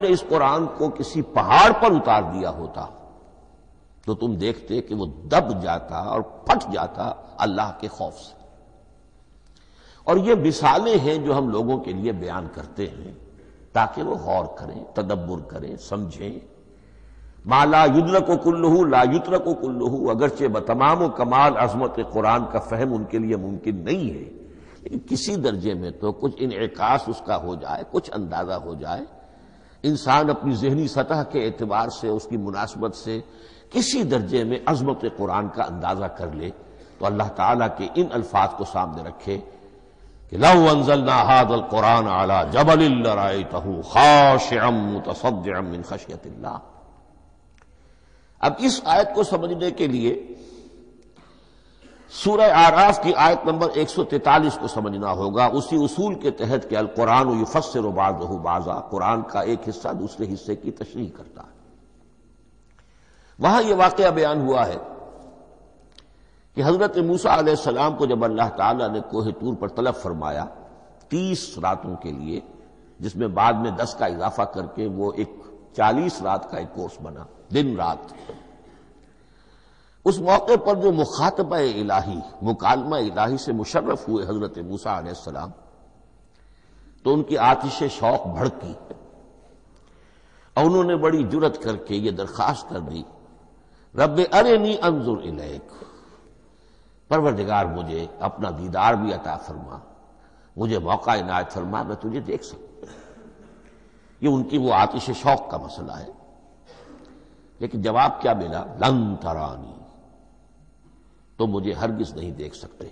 نے اس قرآن کو کسی پہاڑ پر اتار دیا ہوتا تو تم دیکھتے کہ وہ دب جاتا اور پھٹ جاتا اللہ کے خوف سے۔ اور یہ مثالیں ہیں جو ہم لوگوں کے لیے بیان کرتے ہیں تاکہ وہ غور کریں، تدبر کریں، سمجھیں۔ ما لا یدرک کلہ لا یترک کلہ، اگرچہ بتمام و کمال عظمت قرآن کا فہم ان کے لیے ممکن نہیں ہے، لیکن کسی درجے میں تو کچھ انعکاس اس کا ہو جائے، کچھ اندازہ ہو جائے، انسان اپنی ذہنی سطح کے اعتبار سے، اس کی مناسبت سے کسی درجے میں عظمت قرآن کا اندازہ کر لے تو اللہ تعالیٰ کے ان الفاظ کو سامنے رکھے کہ لو انزلنا هذا القرآن على جبل لرأيته خاشعا متصدعا من خشیۃ اللہ۔ اب اس آیت کو سمجھنے کے لیے سورہ اعراف کی آیت نمبر 143 کو سمجھنا ہوگا، اسی اصول کے تحت کہ القرآن یفسر بعضہ بعضا، قرآن کا ایک حصہ دوسرے حصے کی تشریح کرتا ہے۔ وہاں یہ واقعہ بیان ہوا ہے کہ حضرت موسیٰ علیہ السلام کو جب اللہ تعالیٰ نے کوہ طور پر طلب فرمایا 30 راتوں کے لیے، جس میں بعد میں 10 کا اضافہ کر کے وہ ایک 40 رات کا ایک کورس بنا، دن رات، اس موقع پر جو مخاطبہ الہی، مکالمہ الہی سے مشرف ہوئے حضرت موسیٰ علیہ السلام، تو ان کی آتش شوق بھڑکی اور انہوں نے بڑی جرأت کر کے یہ درخواست کر دی، رب ارنی انظر الیک، پروردگار مجھے اپنا دیدار بھی عطا فرما، مجھے موقع عنایت فرما، میں تجھے دیکھ سکوں۔ یہ ان کی وہ آتش شوق کا مسئلہ ہے، لیکن جواب کیا ملا؟ لن ترانی، تو مجھے ہرگز نہیں دیکھ سکتے،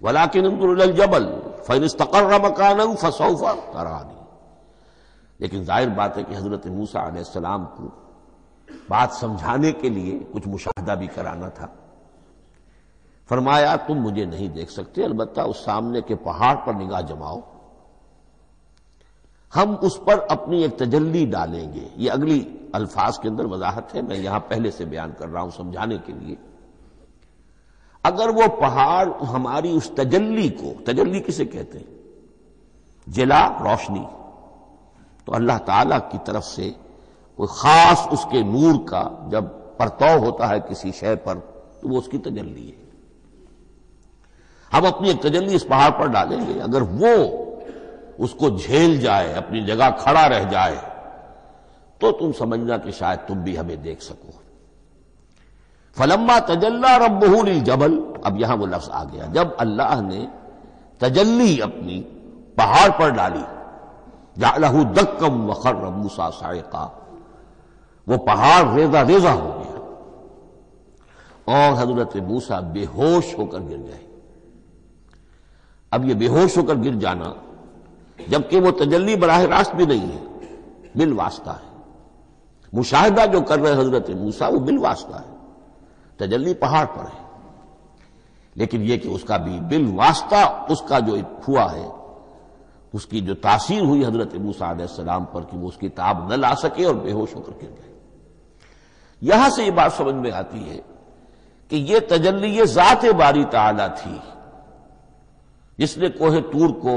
ولیکن انظر الی الجبل فإن استقر مکانہ فسوف ترانی۔ لیکن ظاہر بات ہے کہ حضرت موسیٰ علیہ السلام کو بات سمجھانے کے لیے کچھ مشاہدہ بھی کرانا تھا۔ فرمایا تم مجھے نہیں دیکھ سکتے، البتہ اس سامنے کے پہاڑ پر نگاہ جماؤ، ہم اس پر اپنی ایک تجلی ڈالیں گے۔ یہ اگلی الفاظ کے اندر وضاحت ہے، میں یہاں پہلے سے بیان کر رہا ہوں سمجھانے کے لیے۔ اگر وہ پہاڑ ہماری اس تجلی کو، تجلی کسے کہتے ہیں؟ جلا، روشنی، تو اللہ تعالی کی طرف سے کوئی خاص اس کے نور کا جب پرتو ہوتا ہے کسی شے پر تو وہ اس کی تجلی ہے۔ ہم اپنی ایک تجلی اس پہاڑ پر ڈالیں گے، اگر وہ اس کو جھیل جائے، اپنی جگہ کھڑا رہ جائے، تو تم سمجھنا کہ شاید تم بھی ہمیں دیکھ سکو۔ فلما تجلی ربہ للجبل، اب یہاں وہ لفظ آ گیا، جب اللہ نے تجلی اپنی پہاڑ پر ڈالی، جعلہ دکا وخر موسیٰ صعقا، وہ پہاڑ ریزہ ریزہ ہو گیا اور حضرت موسیٰ بے ہوش ہو کر گر گئے۔ اب یہ بے ہوش ہو کر گر جانا، جبکہ وہ تجلی براہ راست بھی نہیں ہے، بالواسطہ ہے۔ مشاہدہ جو کر رہے حضرت موسیٰ وہ بالواسطہ ہے، تجلی پہاڑ پر ہے، لیکن یہ کہ اس کا بھی بالواسطہ اس کا جو ہوا ہے، اس کی جو تاثیر ہوئی حضرت موسیٰ علیہ السلام پر کہ وہ اس کی تاب نہ لا سکے اور بے ہوش ہو کر گر گئے۔ یہاں سے یہ بات سمجھ میں آتی ہے کہ یہ تجلی یہ ذات باری تعالیٰ تھی جس نے کوہ طور کو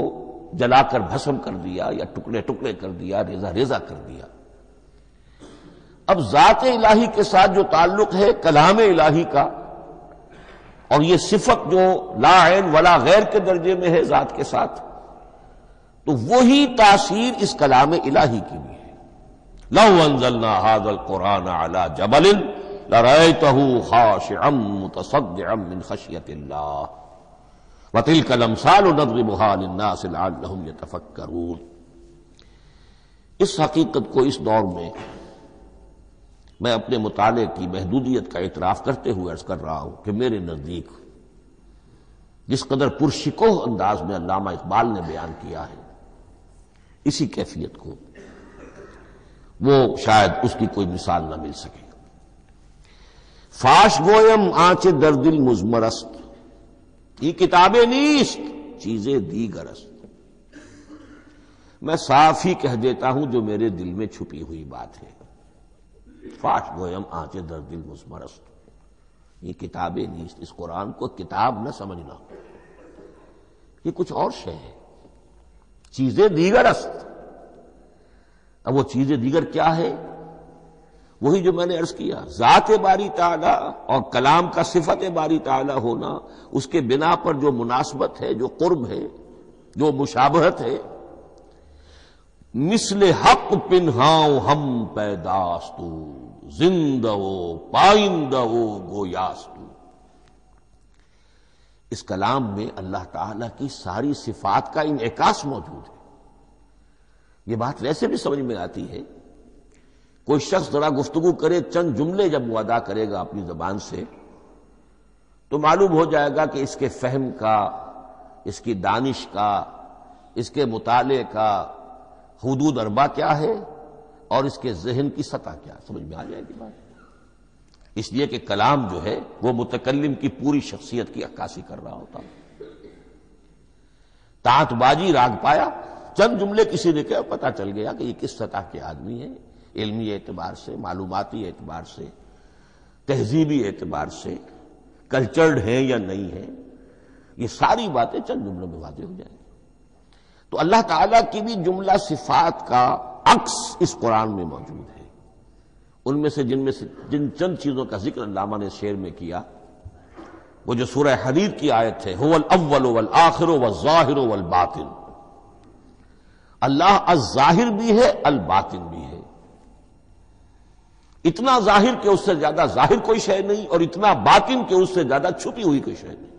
جلا کر بھسم کر دیا یا ٹکڑے ٹکڑے کر دیا، ریزہ ریزہ کر دیا۔ اب ذات الہی کے ساتھ جو تعلق ہے کلام الہی کا، اور یہ صفت جو لا عین ولا غیر کے درجے میں ہے ذات کے ساتھ، تو وہی تاثیر اس کلام الہی کی بھی ہے۔ لو انزلنا هذا القرآن على جبل لرأيته خاشعا متصدعا من خشیۃ اللہ وتلك الامثال نضربها للناس لعلهم يتفکرون۔ اس حقیقت کو اس دور میں میں اپنے مطالعے کی محدودیت کا اعتراف کرتے ہوئے عرض کر رہا ہوں کہ میرے نزدیک جس قدر پرشکوہ انداز میں علامہ اقبال نے بیان کیا ہے اسی کیفیت کو، وہ شاید اس کی کوئی مثال نہ مل سکے۔ فاش گویم آنچ در دل مضمرست، یہ کتابیں نیست چیزیں دیگر است، میں صاف ہی کہہ دیتا ہوں جو میرے دل میں چھپی ہوئی بات ہے۔ فاش گویم آنچ در دل مضمرست، یہ کتابیں نیست، اس قرآن کو کتاب نہ سمجھنا، یہ کچھ اور شے ہے، چیزیں دیگر است۔ اب وہ چیزیں دیگر کیا ہے؟ وہی جو میں نے عرض کیا، ذات باری تعالی اور کلام کا صفت باری تعالی ہونا، اس کے بنا پر جو مناسبت ہے، جو قرب ہے، جو مشابہت ہے. مثل حق پنہاؤ ہم پیداستو، زندہ و پائندہ و گویاستو. اس کلام میں اللہ تعالی کی ساری صفات کا انعکاس موجود ہے. یہ بات ویسے بھی سمجھ میں آتی ہے. کوئی شخص ذرا گفتگو کرے، چند جملے جب وہ ادا کرے گا اپنی زبان سے، تو معلوم ہو جائے گا کہ اس کے فہم کا، اس کی دانش کا، اس کے مطالعے کا حدود اربع کیا ہے اور اس کے ذہن کی سطح کیا. سمجھ میں آ جائے گی بات. اس لیے کہ کلام جو ہے وہ متکلم کی پوری شخصیت کی عکاسی کر رہا ہوتا. تانت بازی راگ پایا، چند جملے کسی نے کہا، پتہ چل گیا کہ یہ کس سطح کے آدمی ہیں، علمی اعتبار سے، معلوماتی اعتبار سے، تہذیبی اعتبار سے، کلچرڈ ہیں یا نہیں ہیں. یہ ساری باتیں چند جملوں میں واضح ہو جائیں گی. تو اللہ تعالیٰ کی بھی جملہ صفات کا عکس اس قرآن میں موجود ہے. ان میں سے جن چند چیزوں کا ذکر علامہ نے شعر میں کیا، وہ جو سورہ حدید کی آیت ہے، هو الاول والآخر والظاہر والباطن. اللہ الظاہر بھی ہے، الباطن بھی ہے. اتنا ظاہر کہ اس سے زیادہ ظاہر کوئی شے نہیں، اور اتنا باطن کہ اس سے زیادہ چھپی ہوئی کوئی شے نہیں.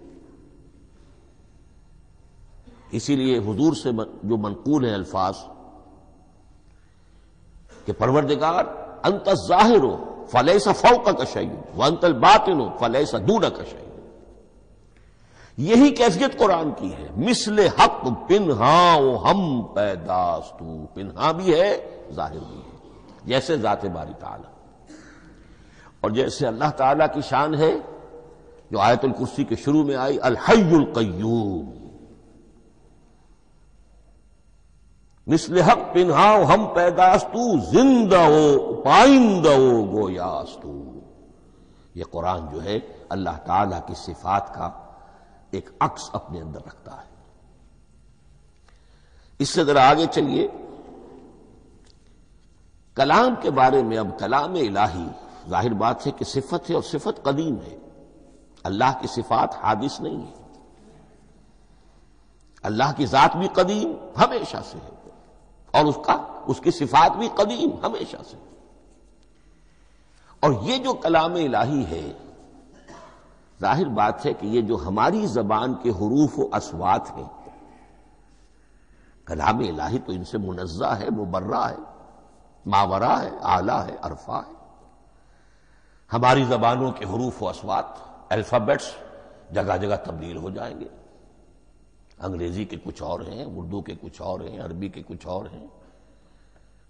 اسی لیے حضور سے جو منقول ہیں الفاظ کہ پروردگار انت الظاہر فلیس فوقک شیء وانت الباطن فلیس دونک شیء. یہی کیفیت قرآن کی ہے. مثل حق پنہاؤ ہم پیداستو. پنہا بھی ہے، ظاہر بھی ہے، جیسے ذات باری تعالی. اور جیسے اللہ تعالی کی شان ہے جو آیت الکرسی کے شروع میں آئی، الحی القیوم. مثل حق پنہاؤ ہم پیداستو، زندہ ہو پائندہ ہو گویاستو. یہ قرآن جو ہے اللہ تعالی کی صفات کا ایک عکس اپنے اندر رکھتا ہے. اس سے ذرا آگے چلیے. کلام کے بارے میں اب کلام الہی، ظاہر بات ہے کہ صفت ہے اور صفت قدیم ہے. اللہ کی صفات حادث نہیں ہے. اللہ کی ذات بھی قدیم ہمیشہ سے ہے، اور اس کی صفات بھی قدیم ہمیشہ سے. اور یہ جو کلام الہی ہے، ظاہر بات ہے کہ یہ جو ہماری زبان کے حروف و اصوات ہیں، کلام الہی تو ان سے منزہ ہے، مبرہ ہے، ماورا ہے، اعلیٰ ہے، عرفہ ہے. ہماری زبانوں کے حروف و اصوات، الفابیٹس جگہ جگہ تبدیل ہو جائیں گے. انگریزی کے کچھ اور ہیں، اردو کے کچھ اور ہیں، عربی کے کچھ اور ہیں.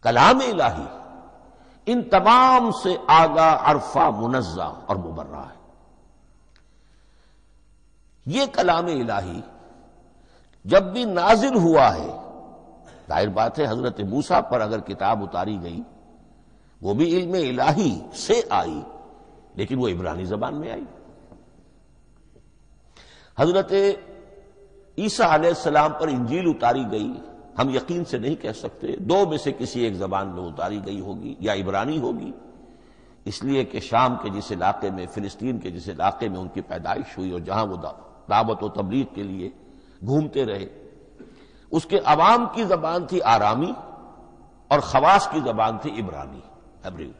کلام الہی ان تمام سے آگاہ، عرفہ، منزہ اور مبرہ ہے. یہ کلام الہی جب بھی نازل ہوا ہے، ظاہر بات ہے حضرت موسیٰ پر اگر کتاب اتاری گئی وہ بھی علم الہی سے آئی، لیکن وہ عبرانی زبان میں آئی. حضرت عیسیٰ علیہ السلام پر انجیل اتاری گئی، ہم یقین سے نہیں کہہ سکتے، دو میں سے کسی ایک زبان میں اتاری گئی ہوگی، یا عبرانی ہوگی، اس لیے کہ شام کے جس علاقے میں، فلسطین کے جس علاقے میں ان کی پیدائش ہوئی اور جہاں وہ دعوت و تبلیغ کے لیے گھومتے رہے، اس کے عوام کی زبان تھی آرامی اور خواص کی زبان تھی عبرانی، ہیبریو.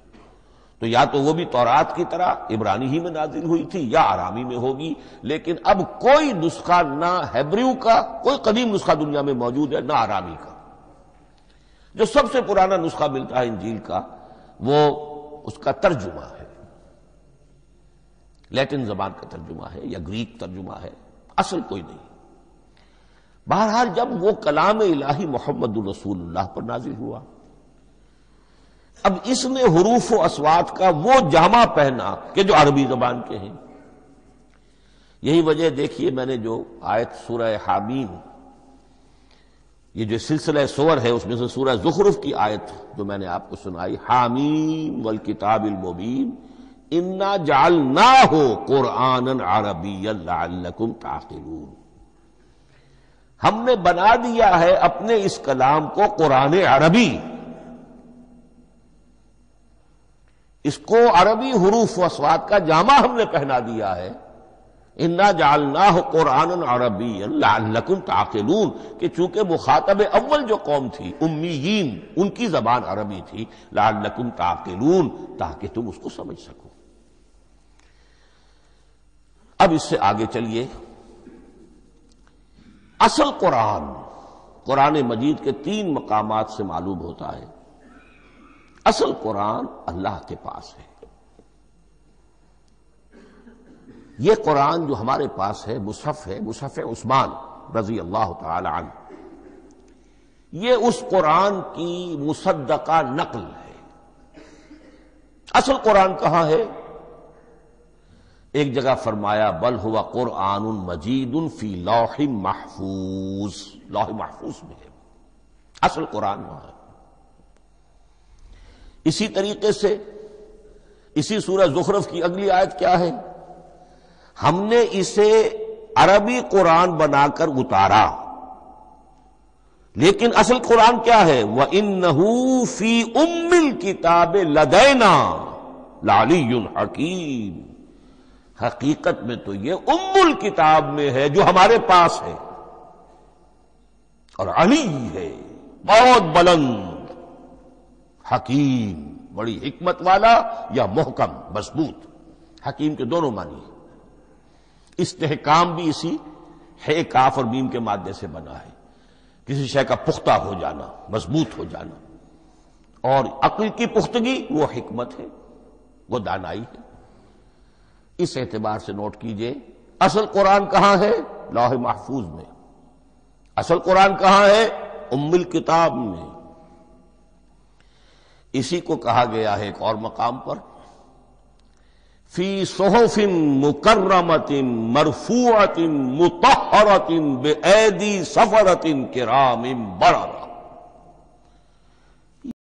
تو یا تو وہ بھی تورات کی طرح عبرانی ہی میں نازل ہوئی تھی یا آرامی میں ہوگی. لیکن اب کوئی نسخہ نہ ہیبریو کا، کوئی قدیم نسخہ دنیا میں موجود ہے، نہ آرامی کا. جو سب سے پرانا نسخہ ملتا ہے انجیل کا، وہ اس کا ترجمہ ہے، لیٹن زبان کا ترجمہ ہے یا گریک ترجمہ ہے، اصل کوئی نہیں. بہرحال جب وہ کلام الہی محمد الرسول اللہ پر نازل ہوا، اب اس نے حروف و اصوات کا وہ جامہ پہنا کہ جو عربی زبان کے ہیں. یہی وجہ دیکھیے، میں نے جو آیت سورہ حامیم، یہ جو سلسلہ سور ہے اس میں سے سورہ زخرف کی آیت جو میں نے آپ کو سنائی، حامیم والکتاب المبین انا جعلناہ قرآنا عربیا لعلکم تعقلون. ہم نے بنا دیا ہے اپنے اس کلام کو قرآن عربی اس کو عربی حروف و اصوات کا جامع ہم نے پہنا دیا ہے. انا جعلناہ قرآنا عربیا لعلکم تعقلون، کہ چونکہ مخاطب اول جو قوم تھی امیین، ان کی زبان عربی تھی، لعلکم تعقلون، تاکہ تم اس کو سمجھ سکو. اب اس سے آگے چلیے. اصل قرآن مجید کے 3 مقامات سے معلوم ہوتا ہے اصل قرآن اللہ کے پاس ہے. یہ قرآن جو ہمارے پاس ہے مصحف عثمان رضی اللہ تعالی عنہ، یہ اس قرآن کی مصدقہ نقل ہے. اصل قرآن کہاں ہے؟ ایک جگہ فرمایا بل ہوا قرآن مجید فی لوح محفوظ، لوح محفوظ میں ہے اصل قرآن وہاں ہے. اسی طریقے سے اسی سورہ زخرف کی اگلی آیت کیا ہے؟ ہم نے اسے عربی قرآن بنا کر اتارا، لیکن اصل قرآن کیا ہے؟ وَإِنَّهُ فِي أُمِّ الْكِتَابِ لَدَيْنَا لَعَلِيٌّ حَكِيمٌ، حقیقت میں تو یہ ام الکتاب میں ہے جو ہمارے پاس ہے، اور علی ہے بہت بلند، حکیم بڑی حکمت والا، یا محکم مضبوط. حکیم کے دونوں معنی ہیں. استحکام بھی اسی ہے کاف اور میم کے مادے سے بنا ہے، کسی شے کا پختہ ہو جانا، مضبوط ہو جانا. اور عقل کی پختگی وہ حکمت ہے، وہ دانائی ہے. اس اعتبار سے نوٹ کیجئے اصل قرآن کہاں ہے؟ لوح محفوظ میں. اصل قرآن کہاں ہے؟ ام الکتاب میں. اسی کو کہا گیا ہے ایک اور مقام پر فی صحف مکرمۃ مرفوعۃ مطہرۃ بأیدی سفرۃ کرام بررہ.